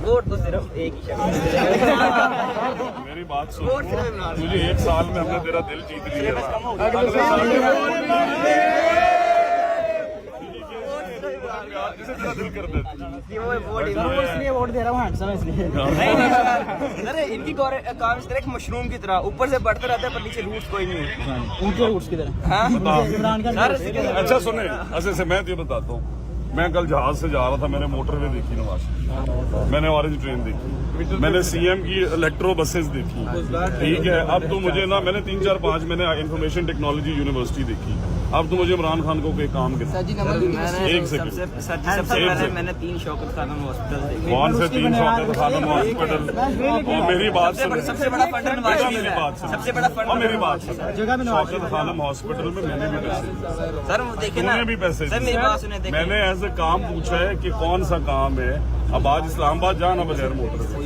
Vote तो सिर्फ एक ही शख्स। मेरी बात सुन, तुझे 1 साल में हमने तेरा दिल जीत लिया, अगले साल जिसे तेरा दिल कर देते। वोट दे रहा हूँ हैंडसम इसलिए। अरे इनकी काम इस तरह एक मशरूम की तरह ऊपर से बढ़ते रहते हैं पर नीचे रूट्स कोई नहीं होती। उनके रूट्स की तरह। हाँ? अच्छा सुने, ऐसे से मैं तुझे बताता हूँ, मैं कल जहाज से जा रहा था, मैंने मोटरवे देखी नवाज, मैंने ऑरेंज ट्रेन देखी, मैंने सीएम की इलेक्ट्रो बसेस देखी, ठीक है। अब तो मुझे ना, मैंने 3 4 5 मैंने इंफॉर्मेशन टेक्नोलॉजी यूनिवर्सिटी देखी। अब तो मुझे इमरान खान को कोई काम के एक सेकंड, सबसे पहले मैंने 3 शौकत खानम हॉस्पिटल देखे। कौन से 3 शौकत खानम हॉस्पिटल? और मेरी बात सुन, सबसे बड़ा फंड नवाज शरीफ मेरी है। बात सुन, सबसे बड़ा फंड मेरी बात सुन, शौकत खानम हॉस्पिटल में मैंने भी पैसे, सर वो देखे ना, मैंने भी पैसे सर मेरी बात सुने, मैंने ऐसे काम पूछा है कि कौन सा काम है। अब आज इस्लामाबाद जाना बगैर मोटर से